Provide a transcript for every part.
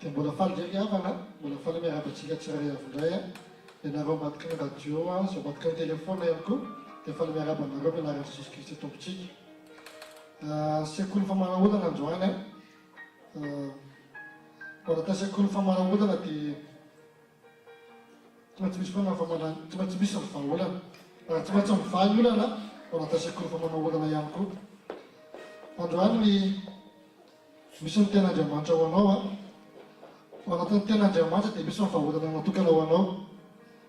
dia mbola faly ndraiky havana mbola faly miarabantsika tsirairay avindray a ianareo ambadika ny radio a sy ambadika ny telefona ihany koa dia faly miarabanareo mianarana Jesosy Kristy tompontsika. Sekoly Famahana Olana androany a ta sekoly Famahana Olana dia tsy maintsy misy foana famahana tsy maintsy misy mivaha olana tsy maintsy mivaha olana ta sekoly Famahana Olana ihany koa. Androany misy ny ten'Andriamanitra ho anao a ao anatin'ny ten'Andriamanitra dia misy mivaha olana natokana ho anao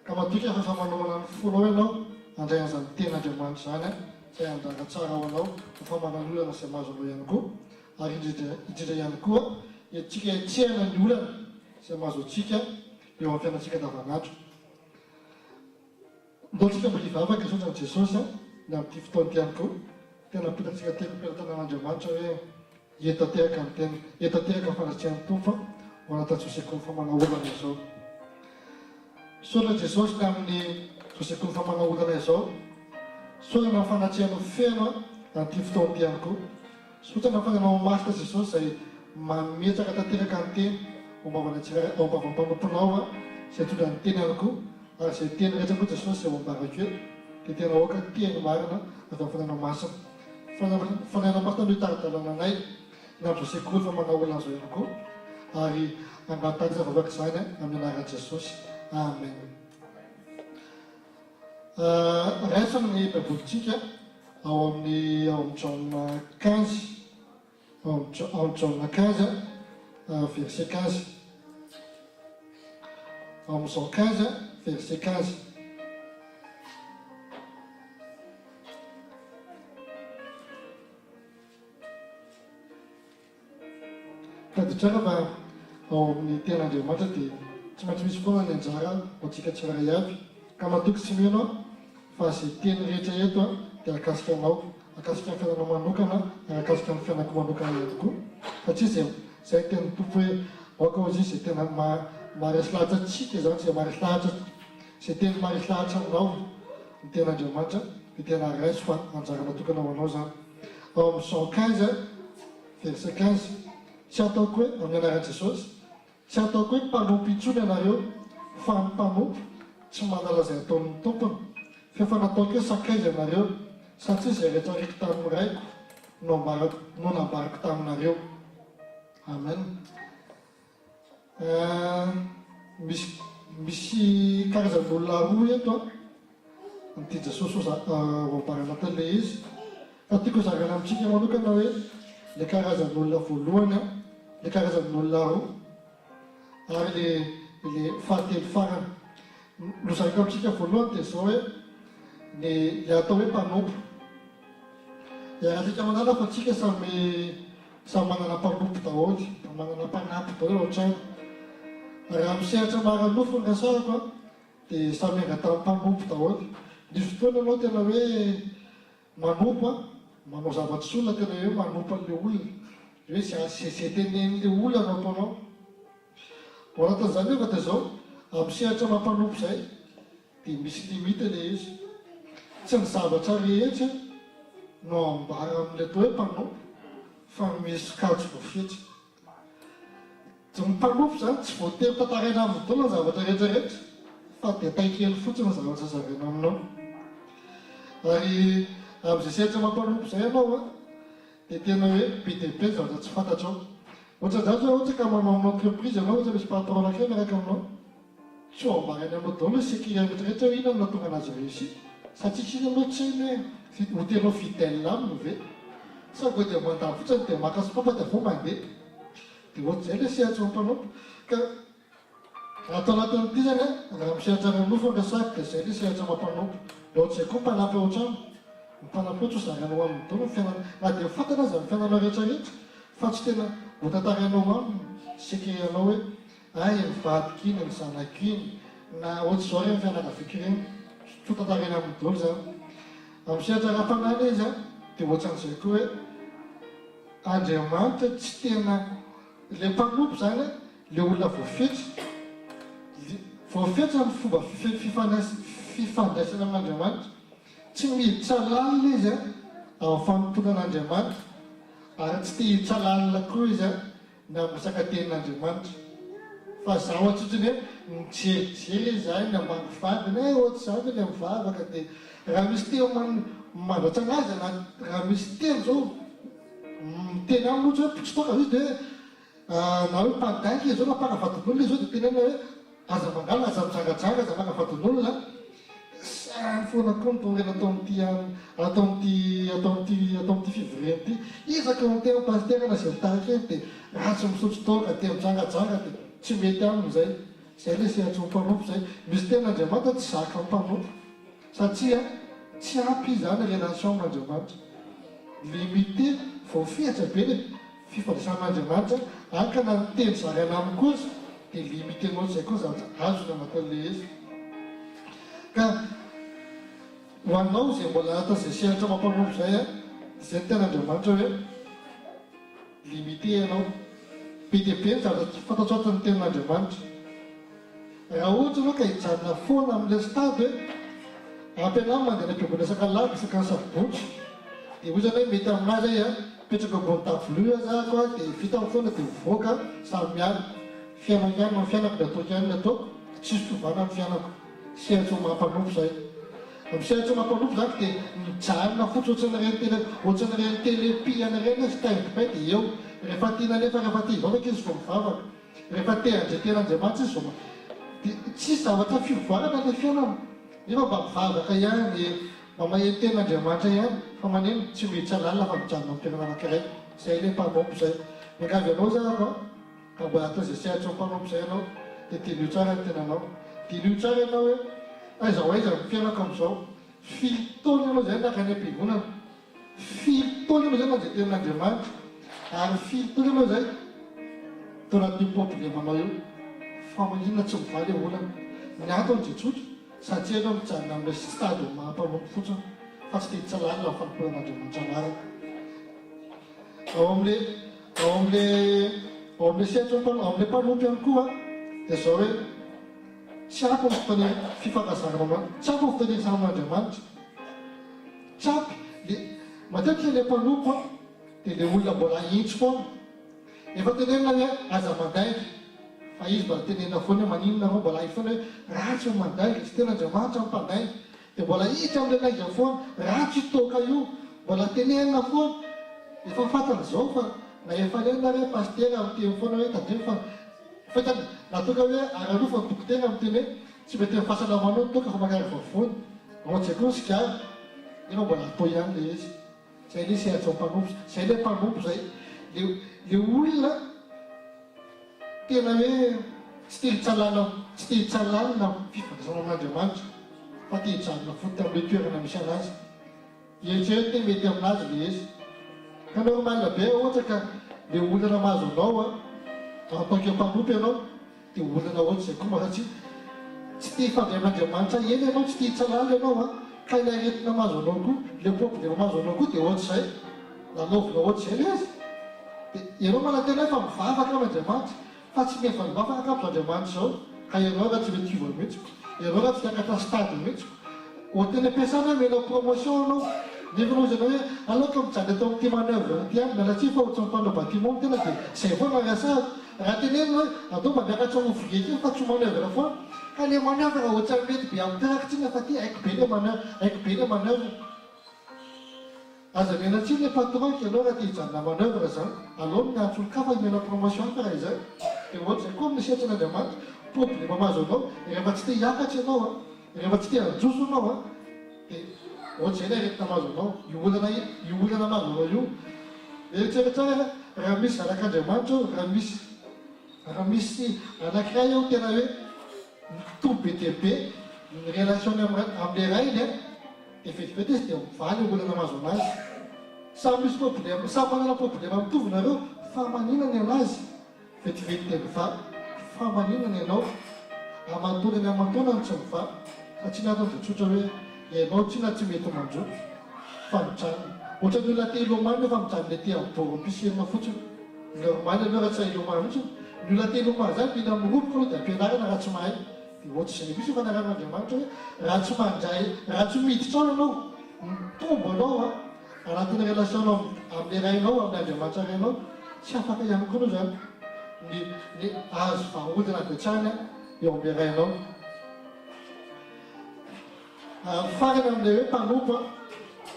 ka matoky afa manoana ny fonao ianao handray an'izany ten'Andriamanitra zany a izay handraka tsara ho anao famanana olana izay mahazo anao ihany koa ary indrindra ihany koa etsika etsehana ny olana izay mahazo antsika eo amin'ny fiainantsika andavanandro. Ndaontsika mba hivavaka sotra ny Jesosy ny amin'ity fotoana ihany koa tena ampitatsika teko mpiara-tanàn'Andriamanitra hoe etateraka ny tena etateraka ny fanatrehan'ny tompo ho anatin'izao sekoly famahana olana izao. Saola Jesosy ny amin'ny sekoly famahana olana izao saola na fanatrehan'ny feno an'ity fotoana ihany koa sotra na fananao masina Jesosy izay mametraka tanteraka ny teny ombavana tsirairay ao ambavampanomponao izay tondra ny teny ihany koa ary izay teny rehetra koa Jesosy izay ho ambaraka eo dia tena aoka teny marina avy amin'ny fananao masina. Fananao masina no hitaridalana anay na amin'izao sekoly famahana olana izao ihany koa ary angatany zavavaka izany amin'ny anaran'i Jesosy. Amen. Raisiny ny baibolitsika ao amin'ny Jauna 15 ao Jauna 15 verset 15 ao amin'ny Jean 15 verset 15. Tady tsara fa ao amin'ny ten'Andriamanitra dia tsy maintsy misy foana ny anjara ho antsika tsirairay avy ka matoky tsy mino fa izay teny rehetra eto dia akasika anao akasika ny fiainanao manokana ary akasika ny fiainako manokana ihany koa satria izay teny tompo hoe aoka ozy izay tena maharesy lahatra antsika zany izay maharesy lahatra izay teny maharesy lahatra aminao ny ten'Andriamanitra dia tena raiso fa anjara natokana ho anao zany. Ao amin'ny Jean 15 verset 15 tsy ataoko hoe amin'ny anaran'i Jesosy tsy ataoko hoe mpanompo intsony ianareo fa ny mpanompo tsy manala izay ataon'ny tompony fa efa nataoko hoe sakaiza ianareo satria izay rehetra raiky tamin'ny raiko no nambarako taminareo. Amen. Misy karazan'olona roa eto nyty Jesosy ho ambarana tale izy fa tiako zarana amintsika manokana hoe le karazan'olona voalohany le karazan'olona roa ary le fahatelo farany lozaraka amintsika voalohany dia zao hoe le atao hoe mpanompo. Aratsika manala fa tsika samy manana mpanompo daholy manana mpanampy daholy ohatrany raha misehatra maranofo ny rasarako dia samy enga tamin'ny mpanompo daholy. Nisy fotoana anao tena hoe manompo manao zavatry olona tena hoe manompo an'le olona hoe zay tenen'le olona no ataonao. Ho anatin'izany nefa dia zao amin'ny sehatra mampanompo izay dia misy limite le izy tsy ny zavatra rehetra no ambara amin'le atao hoe mpanompo fa misy kajo voafetra. Ny mpanompo zany tsy voatery tantaraina amin'ny taona ny zavatra rehetrarehetra fa dia taikely fotsiny ny zavatra zaraina aminao. Ary amin'izay sehatra mampanompo izay ianao dia tena hoe be dia be zavatra tsy fantatrao. Ohatran'izany zao ohatra ka manao amin'ny entreprise ianao ohatra misy patron anankiray miaraka aminao tsy ho ambarany aminao daholo hoe sécurité rehetrarehetra hoe inona no nahatonga anazy réussi satria tsika aloha tsy hoe hotenao fidèle aminy ve sa koa dia mandany fotsiny dia maka sopapa dia vao mandeha dia ohatr'izay le sehatra mampanompo ka atao anatin'ity zany raha misehatra ranofo angasaka dia izay le sehatra mampanompo. Dia ohatr'izay koa mpanampy ao an-trano ny mpanampy ohatry ho zaranao amin'ny taona fiainana na dia fantana azy amin'ny fiainanao rehetrarehetra fa tsy tena ho tantarainao aminy sekrenao hoe ay ny vadiko iny ny zanako iny na ohatr'izao reny fianakaviako ireny tsy ho tantaraina amin'ny daholo zany. Amin'ny sehatra ra-panana izy dia ohatran'izay koa hoe Andriamanitra tsy tena le mpanompo zany le olona voafetra ny fomba fifandraisana amin'Andriamanitra tsy miditra lalina izy amin'ny fanompona an'Andriamanitra ary tsy te hiditra lalina koa izy na amin'ny resaka tenin'Andriamanitra. fa zaho atsotriny hoe mijery zany ambany vadiny ohatry zany le mivavaka dia raha misy teo mandratra anazy raha misy telo zao miteny aminy ohatry hoe potsitoka izy dia na hoe Pantin zao nampanavadin'olona izy zao dia tenena hoe aza mangala aza mijangajanga aza manavatin'olona sany foana koa nitorena atao amin'ity fivorena ity izaka ny tena pasitera na zay mitarika eny dia ratsy misotro toka dia mijangajanga dia tsy mety aminy zay le sehatry ny mpanompo zay misy tena Andriamanitra tsy zaka ny mpanompo satria tsy ampy zany relation amin'Andriamanitra limité voafehatra be le fifandraisan'Andriamanitra akana teny zarana aminy kosa dia limité anao zay koa zavatra azony anatin'le izy ka ho anao zay mbola atao zay sehatra mampanompo zay zay ny tena Andriamanitra hoe limité ianao be dia be ny zavatra fantatsoatran'ny tenan'Andriamanitra raha ohatra ianao ka hijanona foana amin'ilay stady hoe ampianao mandeha am-piambony isaka laby isaka ny sabotsy dia hoy zany hoe mety aminazy ay petraka ambony tavoloha zako dia vita amin'ny foana dia mivoaka samy miany fiainako ihany no fiainako dia ataoko ihany ny ataoko tsisy tovana amin'ny fiainako sehatry mampanompo zay amin'ny sehatry mampanompo zany dia mijanona fotsy ohatran'ireny telepihana ireny sy taingipay dia eo rehefa tiana nefa rehefa tia hivavaka izy vao mivavaka rehefa te ten'Andriamanitra izy vao dia tsisy zavatra fivoarana le fiainana nefa mba mivavaka ihany mba maheno ten'Andriamanitra ihany fa maneno tsy mety lalina fa mijanona amin'ny fiainana anankiray zay le mpanompo zay miangavy anao zako ka mba atao zay sehatry mpanompo zay ianao dia tilio tsara ny tenanao tilio tsara ianao hoe aiza ho aiza mifiainako amin'izao fitony ianao zay nakany am-piangonana fitony ianao zay manjay ten'Andriamanitra ary fitony ianao zay tao anatin'io problèmanao io fa maninona tsy mivaly olana ny antony dia tsotra satria ianao mijanona amin'ilay stady mampanompo fotsiny fa tsy dia tsalalina amin'ny fanompoan'Andriamanitra anaraka ao amin'ilay sehatry amin'ilay mpanompo ihany koa dia zao hoe tsy ampy ny fotony fifankazarana tsy ampy ny fotony amin'Andriamanitra tsy ampy matetika ilay mpanompo dia ilay olona mbola hintso foana efa tenenina hoe aza mandainga fa izy mbola tenenina foana maninona ao mbola hifoana hoe ratsy ny mandainga tsy tena Andriamanitra ny mpandainga dia mbola hitra amin'ilay nainga foana ratsy toka io mbola tenenina foana efa fatana zao fa na efa lenina hoe pastera miteny foana hoe tadriny fa fatany natoka hoe aralofa ny dokotera amiteny hoe tsy mety amin'ny fahasalamanao ny toka fa makary vavony aotsy koa ny sigary nefa mbola atao ihany le izy zay le sehatry mpanompo zay le mpanompo zay le olona tena hoe tsy te hitsalalina fifandraisana amin'Andriamanitra fa te hijanona foty amin'ilay toerana misy anazy ieritrereto te mety aminazy le izy ka normalina be ohatra ka le olana mahazo anao ataoko mpanompo ianao dia olana ohatry zay koa satria tsy te hifandray amin'Andriamanitra eny ianao tsy te hitsalala ianao ka ilay aretina mahazo anao koa le problème mahazo anao koa dia ohatry zay lalaovina ohatry zay le izy dia ianao manantena hoe fa mivavaka amin'Andriamanitra fa tsy mefa mivavaka amin'Andriamanitra zao ka ianao raha tsy mety hiva mihitsiko ianao raha tsy takatra stady mihitsiko ohateny ampiasana hoe mena promotion anao nefa anao zanao hoe aloka mijanona atao amin'ity manœuvre ity any mialatsia fa ohatry mpanao bâtiment tena dia zay foana rasary raha tenenina hoe atao mba miakatra ouvrier ty fa tsy manœuvre foana ka le manœuvre ohatry mety be amin'ny tarakitsy nefa ty haiko be le manœuvre aza mena tsy le patron ianao raha te hijanona manœuvre zany alao miantso kafa imena promotion fa raha izay dia ohatry zay koa amin'ny sehatran'Andriamanitra problème mahazo anao rehefa tsy te hiakatra ianao rehefa tsy te hanjoso anao dia ohatry zay le aretina mahazo anao io olana mahazo anao io eritreretra raha misy zanak'Andriamanitra raha misy anankiray ao tena hoe mitombo be dia be ny relationy amin'ilay rainy dia vetivety izy dia mivaly olana mahazo anazy samy misy problème samy manana problème mitovy nareo fa maninona anazy vetivety dia mivaly fa maninona ianao amantonany amantonany tsy mivaly satria natao dia tsotra hoe ianao tsy na tsy mety manjoto fa mijanona ohatra ny olona te hilomano nefa mijanona le te amborompisirina fotsiny normal aloha raha tsy hay hilomano fotsiny ny olona te hilomano zany mila miroboka aloha dia ampianarana raha tsy mahay dia ohatry zay misy fanarahan'Andriamanitra hoe raha tsy mandray raha tsy miditra ao ianao mitombo anao anatin'ny relation amin'ilay rainao amin'ny Andriamanitra rainao tsy afaka ihany koa anao zany ny azo vahodina apetrahana eo ambiarainao. Farany amin'ilay hoe mpanompo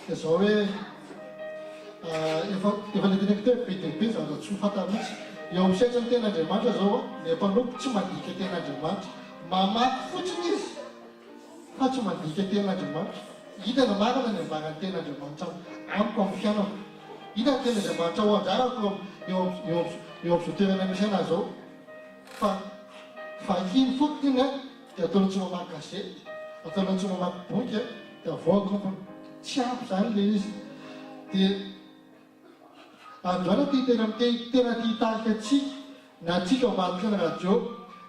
dia izao hoe efa letineko teo be dia be zavatra tsy ho fanta mihitsy. Eo amin'ny setra ny ten'Andriamanitra zao ny mpanompo tsy mandika ten'Andriamanitra, mamaky fotsiny izy fa tsy mandika ten'Andriamanitra. Hitana marina ny ambaran'ny ten'Andriamanitra amiko amin'ny fiainako. Hitana ny ten'Andriamanitra ao anjarako eo amin'izao toerana misy anazy zao. Fa iny fotony dia ataonao tsy mamaky gazety, ataonao tsy mamaky boky dia avoaka tsy ampy zany le izy. Dia androana tena tia hitarika atsika, na atsika ambadika ny radio,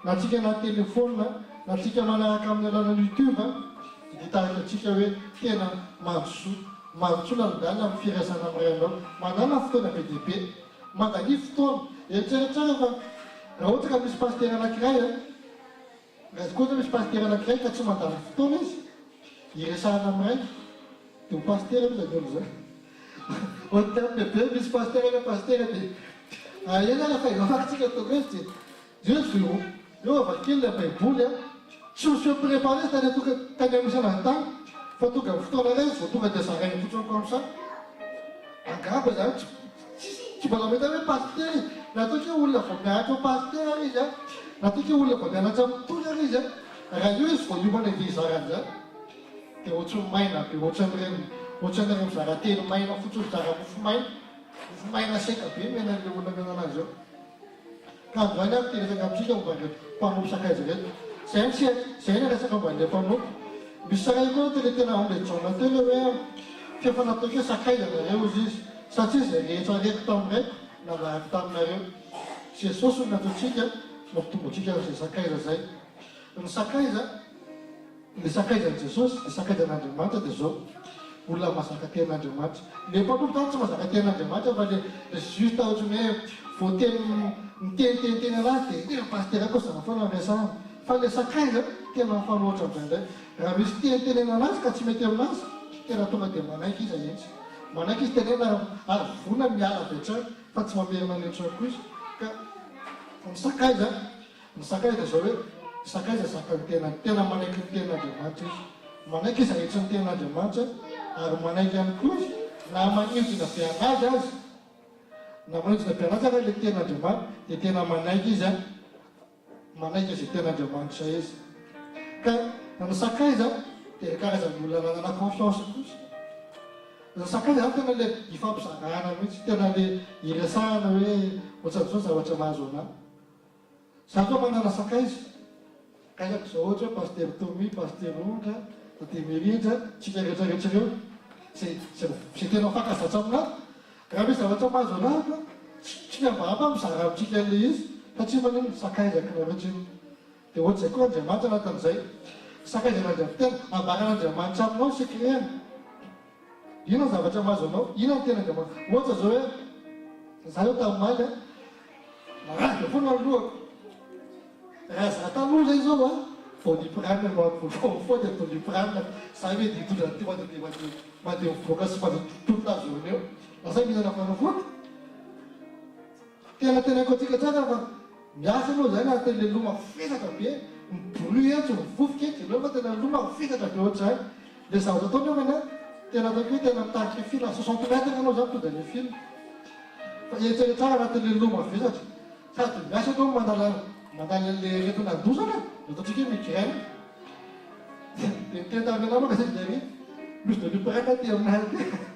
na atsika na telefona, na atsika manaraka amin'ny alalan'ny YouTube, hitarika atsika hoe tena mandrosoa lalindalina amin'ny firasana amin'irainao. Mandana fotoana be dia be, mandany fotoana. Eritreretrara fa raha ohatra ka misy pasitera anankiray, raha koa misy pasitera anankiray ka tsy mandany fotoana izy, iresahana amin'iray, dia ho pasitera izy olo zay. Ohatra bebe misy pasitera dia ena raha fahigafakitsika tonga izy dia eo avakely la baiboly tsy ho se préparé tany amisy anazy tany fa tonga amin'ny fotoana iray izy vao tonga dia zarainy fotsiny comme ça. Angamba zany tsy mbola mety hoe pasitera, nataoko hoe olona vao miaratra ao pasitera izy nataoko hoe olona vao mianatra mitondra izy raha io izy vao hiomana dia izarany zany dia ohatrany maina be ohatran'ireny mizaratelo maina fotsiny zara-mofo maina seka be menan'ilay olona mena anazy eo. Ka androany aby teresaka amintsika momba le mpanompo sakaiza reto. Zay ny resaka momba le mpanompo. Misy saray koa tele tena amin'ilay jaona telo hoe fiefa nataoko hoe sakaiza nareo izy izy satria izay rehetra areko tamin'ireko navarako taminareo. Jesosy no nataontsika mampitombotsika izay sakaiza zay. Ny sakaizan'i Jesosy, ny sakaizan'Andriamanitra dia zao olona mazaka ten'Andriamanitra. Le mpanompo tany tsy mazaka ten'Andriamanitra fa le juste ohatrany hoe voateny miteniteny anazy dia pasitera koa zana foana miasana. Fa le sakaiza tena mifanohitra amin'izay indray. Raha misy tenitenena anazy ka tsy mety aminazy, tena tonga dia manaiky izy ahitsy. Manaiky izy tenena ary vona miala vetrany fa tsy mamerina ny entrako izy. Ka ny sakaiza zao hoe sakaiza zakany tena manaiky ny ten'Andriamanitra izy. Manaiky izy ahitsy ny ten'Andriamanitra ary manaiky ihany koa izy na manindrina be anazy azy. Na manindrina be anazy ary le ten'Andriamanitra dia tena manaiky izy manaiky izay ten'Andriamanitra izy. Ka ny sakaiza dia karazan'ny olona nanana confiance kosa. Ny sakaiza zany tena le ifampizarana mihitsy, tena le iresahana hoe ohatran'izao zavatra mahazo anahy. Za koa manana sakaiza. Kaizako izao ohatra hoe pasitera Tomi, pasitera Ondra, dia Mirindra, tsika rehetrarehetra ireo zay tena mifankazatra aminahy. Raha misy zavatra mahazo anahy tsy miambahamba mizara amintsika an'ilay izy satria manino sakaizaka rehetra iny. Dia ohatr'izay koa Andriamanitra anatin'izay. Sakaizan'Andriamanitra tena ambaran'Andriamanitra aminao sekirena. Ino ny zavatra mahazo anao? Ino ny ten'Andriamanitra? Ohatra zao hoe za eo tamin'maly naraga foana ny lohako. Raha za taloha zay zao vao nipiranina vao dia vao nipiranina za hoe ditondra ty mandeha mivoaka sy mandeha tontazony eo. Lasa mihinana fanafody. Tena koatsika tsara fa miasa aloha zany anatin'ilay loma fisaka be, mibroui etsy, mivovoka etsy, ileo fa tena loma fisaka be ohatr'izany. Le zavatra ataonao mana tena ataoko hoe tena mitarika fil 60 mètres anao zany tonga le fil. Fa eritreretrara anatin'ilay loma fisaka. Sady miasa anao mandala an'ilay retina andosana, ataontsika hoe migraine. Dia mitenta amin'ny anao kasi dia misy de liprana ty aminazy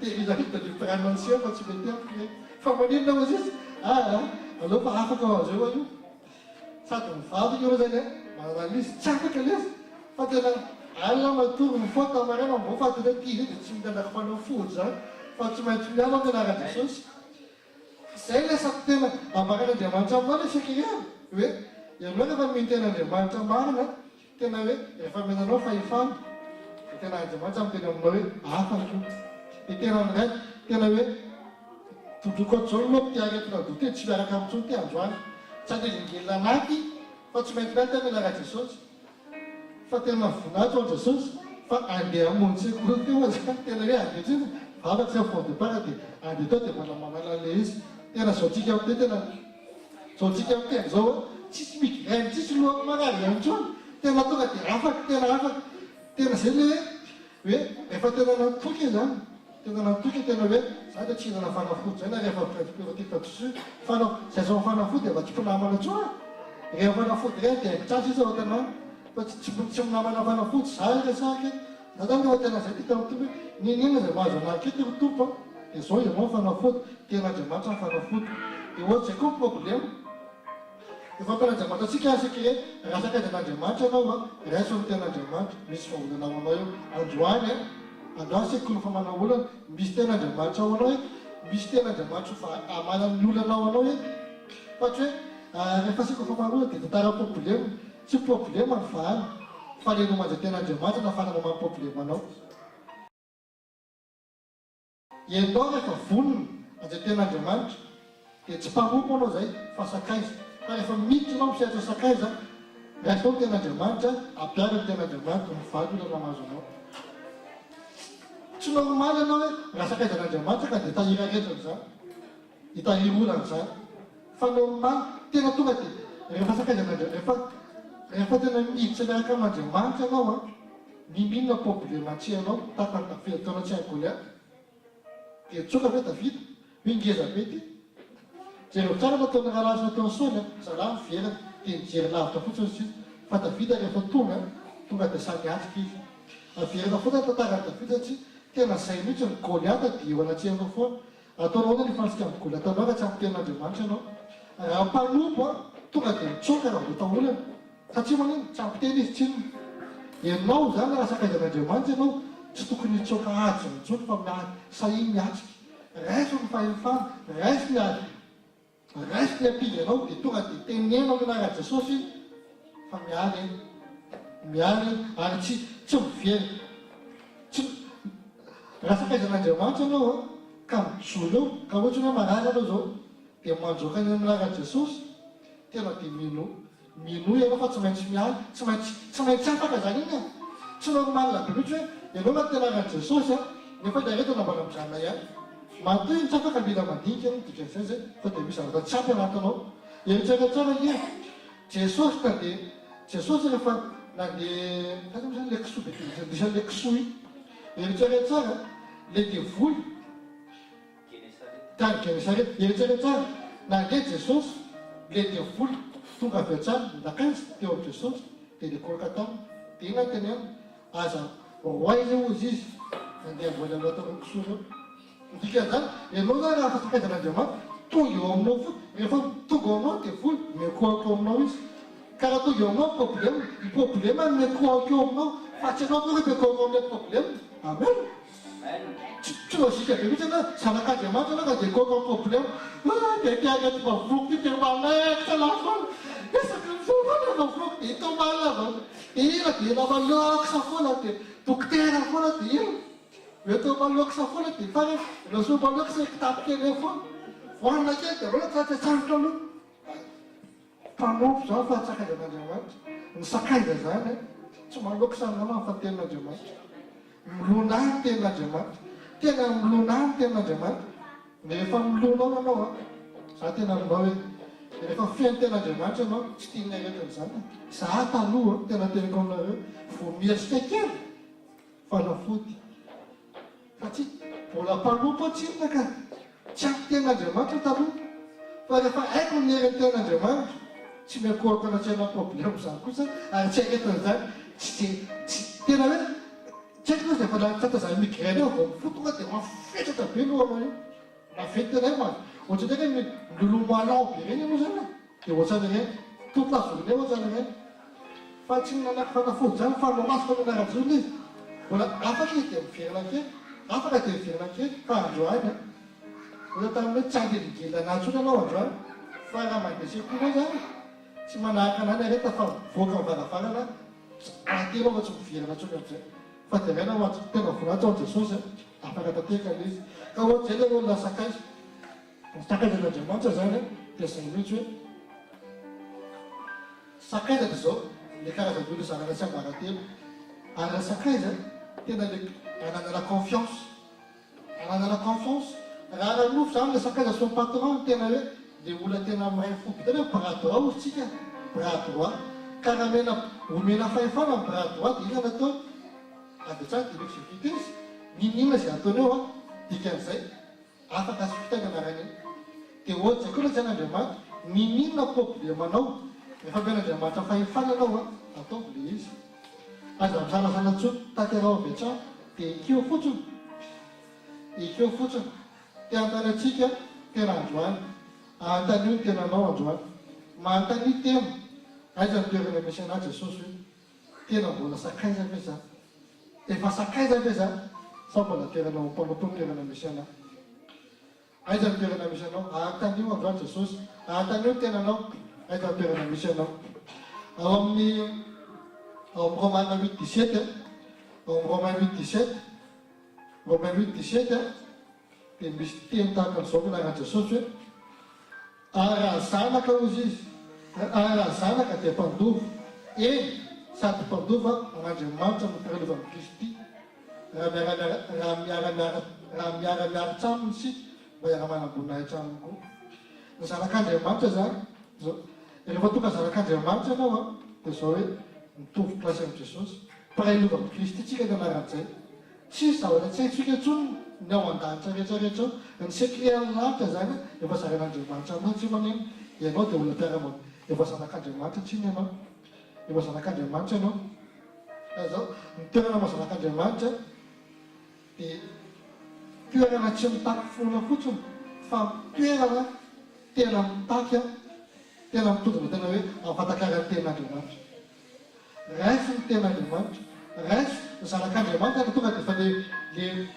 ty Rija de liprana ny sio fa tsy mety amiko. Fa maninona ozy izy? Aleo fa afaka azo eo io. Sady mivavaka eo zany manana izy tsy afaka lesy. Fa tena alina matory mifoa tamarena mbao fa tena ty dia tsy mitanaka fanafody zany. Fa tsy maintsy miala tena ara-Jesosy. Zay le sady tena ambaran'Andriamanitra aminao le sekirena hoe ianao rehefa mino ten'Andriamanitra marina tena hoe rehefa menanao fahefana. Tena Andriamanitra miteny aminao hoe afaka. Dia tena amin'izay tena hoe tondroko atzao aloha ty aretina dote tsy miaraka amintsony ty androany. Tsy andelingelina anaty fa tsy maintsy miaraka tena ara-Jesosy. Fa tena voninahitra ao Jesosy fa andeha hamonjy sekoly teo zany tena hoe andeha tsiny vavatsy ao fond départ dia andeha tao dia manala le izy. Tena zao tsika amin'izay tena So tsika miteny zao tsisy migraine tsisy lohako marary ihany tsony tena tonga dia afaka tena zay le hoe rehefa tena natoky zany tena natoky tena hoe za dia tsy hinana fanafody zay na rehefa priorité dessus fanao saison fanafody efa tsy mpinamana tsony rehefa fanafody reny dia haingotrasy izy ao tena fa tsy minamana fanafody za resaky za zany rehefa tena zay tika mitombo ninina zay mahazo anaky ty mitombo dia zao ianao fanafody tena Andriamanitra ny fanafody dia ohatsy zay koa problème efa mpanandriamanitra atsika asika hoe raha sakaijan'Andriamanitra anao raiso ny ten'Andriamanitra misy fahodana ao anao eo androany androany sekoly famahana olana misy ten'Andriamanitra ao anao hoe misy ten'Andriamanitra fa amanan'ny olana ao anao hoe fatry hoe rehefa sekoly famahana olana dia tantara problème tsy problème ny fahany fa le nomanja ten'Andriamanitra na fananao problème anao ianao rehefa vonona anjay ten'Andriamanitra dia tsy mpamompo anao zay fa sakaiza fa rehefa miditrinao mpisehatra sakaiza raisao ny ten'Andriamanitra ampiarany ten'Andriamanitra mivaly olana mahazo anao tsy normaly anao hoe raha sakaizan'Andriamanitra ka dia tahiry aretrany zany hitahiry olana zany fa normaly tena tonga dia rehefa sakaizan'Andriamanitra rehefa tena miditra miaraka amin'Andriamanitra anao miminona problème tsy anao tapany Davida taona tsy hainy Goliath dia tsoka ve Davida ingeza be ty jereo tsara nataony rahalazy nataony Saoly zalahy miverana dia mijery lavitra fotsiny izy fa Davida rehefa tonga dia samy atrika izy averana fotsiny tantarany Davida satria tena zay mihitsy ny Goliath dia eo anatsehana foana ataonao hoe nifansika amin'ny Goliath anao raha tsy amin'ny ten'Andriamanitra anao raha mpanompo tonga dia mitsoka raha vota olana satria manino tsy ampiteny izy tsinona ianao zany raha sakaizan'Andriamanitra ianao tsy tokony hitsoka ady mitsony fa sahiny miatrika raiso ny fahefana raiso ny ady raiso ny ampily anao dia tonga dia tenenao minaraka Jesosy fa miary ary tsy mivery raha sakaizan'Andriamanitra anao ka mijolo eo ka ohatry hoe marary anao zao dia mandroaka ny minaraka Jesosy tena dia mino ianao fa tsy maintsy miary tsy maintsy afaka zany iny tsy normaly be mihitsy hoe ianao natenarany Jesosy nefa diareto nambana amizana ihany matoy ny tsy afaka mila mandinika dikan'izay zay fa dia misy zavatra tsy ampy anatinao eritreretrara ie Jesosy Jesosy rehefa nandeha zany le kisoa be disan'le kisoa iny eritreretrara le devoly tany Genesarety eritreretrara nandeha Jesosy le devoly tonga avy an-trano nakazy teo amin'ny Jesosy dia lekoroka taminy dia ina tenena aza roay zay ozy izy nandeha mbola anatin'ny kisoa reo dikan'izany ianao zany raha sakaizan'Andriamanitra tonga eo aminao fo rehefa tonga eo aminao devoly mekoako aminao izy ka raha tonga eo aminao problème ny problème mekoako eo aminao fa tsy anao tonga mekoako amin'ilay problème amen tsy logika be mihitsy anao zanak'Andriamanitra anao ka dia koako amin'ny problème dia tiagety mavoko ty dia malekitra lafona esaky mifoana mavoko itao malava ina dia namalokisa foana dia dokotera foana dia ina metao malokisa foana dia fa laso malokisa kitapikely foana voanina kely dia rola tratratranitra aloha mpanompo zao fa sakaizan'Andriamanitra ny sakaiza zany tsy malokisa anao fa ten'Andriamanitra milona ny ten'Andriamanitra tena milona ny ten'Andriamanitra rehefa milonao anao za tena mbao hoe rehefa fiain'ny ten'Andriamanitra anao tsy tiana aretany zany za taloha tena tenako aminareo vo miatrika kely fanafody satria mbola mpanompo atsinona ka tsy ampy ten'Andriamanitra taloha fa rehefa haiko ny herin'ny ten'Andriamanitra tsy miakoako anatsihana problème zany kosa ary tsy aretany zany tsy tena hoe tsy haiko loha zay fa latsata zany migraine eo vao mifotonga dia mafetratra be lohanao io mafety tena io ohatra ndraiky hoe milolomalao be reny ianao zany dia ohatrany reny totlavolony eo ohatrany reny fa tsy nanako fanafody zany fa mamasika minarajona izy mbola afaka izy dia miverina kely afaka dia miverina kely fa androany ohatra tamin'ny hoe tsy andeligely anatsony anao androany fa raha mandeha sekoly zany tsy manahaka anany areta fa voaka mivaravarana atenao fa tsy miverina tsony am'izay fa dia raina ohatry tena voninahitra ao Jesosy afaka tanteraka le izy ka ohatry zay le olona sakaiza ny sakaizan'Andriamanitra zany dia zay mihitsy hoe sakaiza dia zao le karazan'olona zanana tsy ambaratelo ary raha sakaiza tena le ananana confiance raha ranofo zany le sakaiza son patron tena hoe le olona tena mahay fo bitanao bras droit tsika bras droit karamena omena fahefana amin'ny bras droit dia ina natao avetsaka dia l'exécuté izy ninona izay ataonao a dikan'izay afaka sy fitanaranany dia ohatsy zay koa la tsy an'Andriamanitra ninona problemanao rehefa men'Andriamanitra fahefananao a ataovy le izy aza misanasana tsony tanterao avy hatrany dia ekeo fotsiny ekeo fotsiny tia antany atsika tena androany antany io tenanao androany manontany tena aiza ny toerana misy anahy Jesosy hoe tena mbola sakaiza ve za efa sakaiza ve za sa mbola toerana mpanompo toerana misy anahy aiza ny toerana misy anao antany io androany Jesosy antany io tenanao aiza ny toerana misy anao ao amin'ny Romains 8:17 Romains 8:17 Romains 8:17 dia misy teny tahaka an'izao filaran'i Jesosy hoe raha zanaka ozy izy raha zanaka dia mpandova eny sady mpandova an'Andriamanitra mampiarahana amin'ny Kristy raha miara-miaritra aminy isika mba hiara-manam-boninahitra aminy koa ny zanak'Andriamanitra zany rehefa tonga zanak'Andriamanitra ianao a dia zao hoe mitovy klasy amin'i Jesosy mpirahilova amin'ny Kristy tsika ny anaran'izay tsisy zavatra tsy haintsika intsony ny ao an-danitra rehetrarehetra ao ny sekrian'ny lanitra zany efa zaran'Andriamanitra aminao tsy maneno ianao dia olona mpiara-monina efa zanak'Andriamanitra tsy ny ianao efa zanak'Andriamanitra ianao zao ny toerana ma zanak'Andriamanitra dia toerana tsy mitaky foana fotsiny fa toerana tena mitaky tena mitondrina tena hoe afatakaran'ny ten'Andriamanitra raisy ny ten'Andriamanitra raisy ny zanak'Andriamanitra tonga dia efa le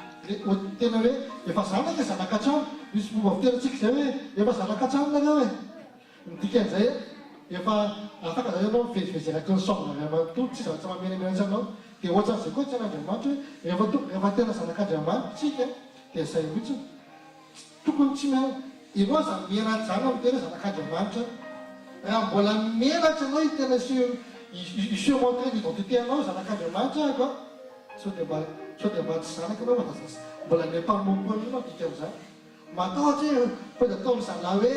tena hoe efa zanaka zanakatrano misy fomba fiterantsika zay hoe efa zanakatrano nareo e midikan'izay efa afaka zay ianao mivezivezeraky ny saonareo manontolo tsy zavatra mamenamenatsy anao dia ohatran'izay koa tsy an'Andriamanitra hoe rehefa tena zanak'Andriamanitra tsika dia zay mihitsy tokony tsy ianao zany mienatra zany amin'ny tena zanak'Andriamanitra raha mbola menatra anao tena iseho montré d'identité anao zanak'Andriamanitra ako sao dia mba tsy zanaka anao mbola ny mpanompo an'io dikan'izany matahotra hoe fa dia ataony zalahy hoe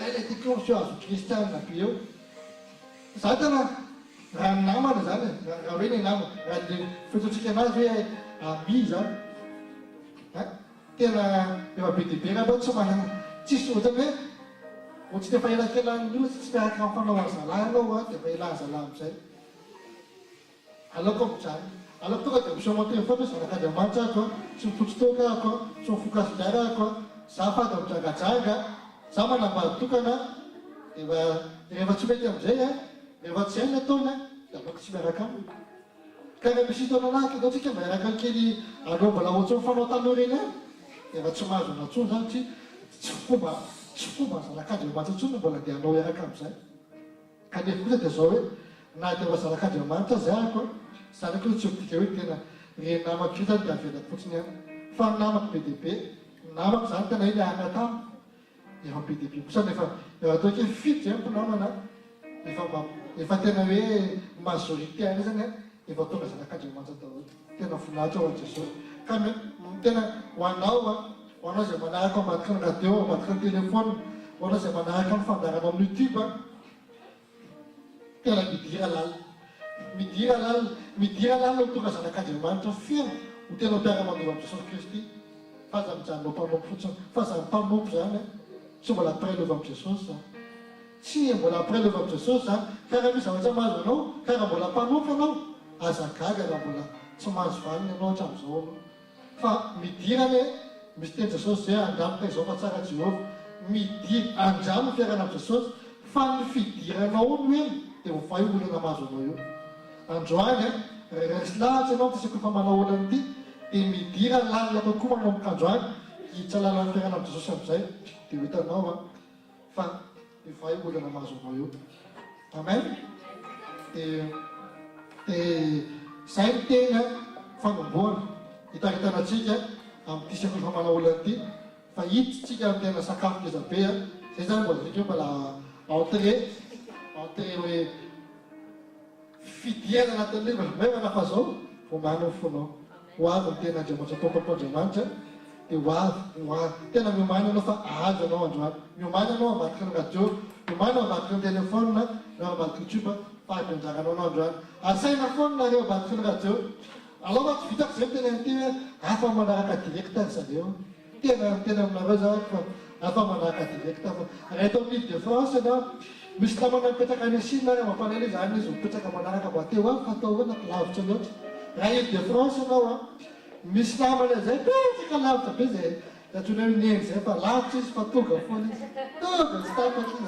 ailay diplôme sy azo kristianina be eo za tena raha ny namana zany raha hoe ny namana raha le fetotsika anazy hoe amin'ny zany tena efa be dibe raha tsy manana tsisy ohatrany hoe tsy dia efa elakelan'ny olona tsy miaraka amin'ny fanaovana zalahy anao a dia efa elan'ny zalahy amin'izay aleoko amin'izany aleoko tonga dia miseho montré foana hoe zanak'Andriamanitra ako tsy mipotsotoka ako tsy mifokasidara ako za fady midrangajanga za manambady tokana rehefa tsy mety amin'izay rehefa tsy hainy ataony dia aleoko tsy miaraka aminy ka rehefa misy hitona anahaka atao tsika mba iaraka kely aleo mbola ohatry mifanao taloha reny efa tsy mahazo anatsoa zany tsy fomba zanak'Andriamanitra intsony mbola dia anao iaraka amin'izay kanefa kosa dia zao hoe na dia efa zanak'Andriamanitra zay ako zanaka io tsy midika hoe tena re namako io zany dia avelako fotsiny any fa ny namako be diabe ny namako zany tena iny ahaka tamy efa be diabe kosa nefa atao hoe fito zay mpinamana efa tena hoe majorité any zany efa tonga zanak'Andriamanitra daholo tena voninahitra ao an'i Jesosy ka tena ho anao zay manaraka ambadiky ny radio ambadiky ny telefôna ho anao zay manaraka ny fandarana amin'ny YouTube tena midira lala ho tonga zanak'Andriamanitra firma ho tena mpiara-manova amin'i Jesosy Kristy fa za mijanona mpanompo fotsiny fa za mpanompo zany tsy mbola après-lova amin'i Jesosy zany tsy mbola après-lova amin'i Jesosy zany ka raha misy zavatra mahazo anao ka raha mbola mpanompo anao azagaga raha mbola tsy mahazo valiny anao hatramin'izao fa midirany misy teny Jesosy zay andramika izao fa tsara Jehovah midira andramo fiarana amin'i Jesosy fa ny fidiranao ony hoe dia ho vahy olana mahazo anao io androany resy lahatra ianao ty Sekoly Famahana Olana ity dia midira lalina kokoa manomboka androany hiditra lalana fiarana amin'i Jesosy amin'izay dia ho hitanao fa ho vahy olana mahazo anao io amen dia zay ny teny fanomboana hitaritanantsika amin'ity Sekoly Famahana Olana ity fa hiditsika amin'ny tena sakafo ngezabe zay zany mbola zikeo mbola entré hoe fidiana anatin'ilay mevana fa zao vao manao fonao ho avy ny tena Andriamanitra tompon'Andriamanitra dia hoavy tena miomany anao fa azo anao androany miomany anao ambadiky ny radio miomany ao ambadiky ny telefôna na ambadiky youtube fahaky anjaranao anao androany asaina foana nareo ambadiky ny radio aloha tsy vitako zay tena ty hoe afa manaraka directa zareo tena aminareo za fa afa manaraka directa fa raha eto amin'ny de France na misy namana mipetraka any Chine na mampalahelo zany izy mipetraka manaraka mba teo a fatao hoe lavitra loatra raha ile de France anao a misy namana zay petraka lavitra be zay datsona hoe neny zay fa lavitra izy fa tonga foana izy tonga tsy tapaka izy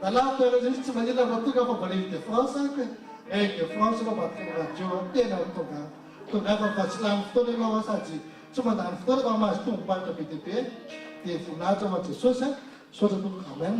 na lavitra raha izy tsy manila fa tonga fa mbola ile de France ako ile de France anao mbadiky ny radio tena tonga fa tsy lany fotoana ianao sady tsy mandany fotoana fa mahazo tomboparitra be dia be dia voninahitra aman Jesosy sotra toko amen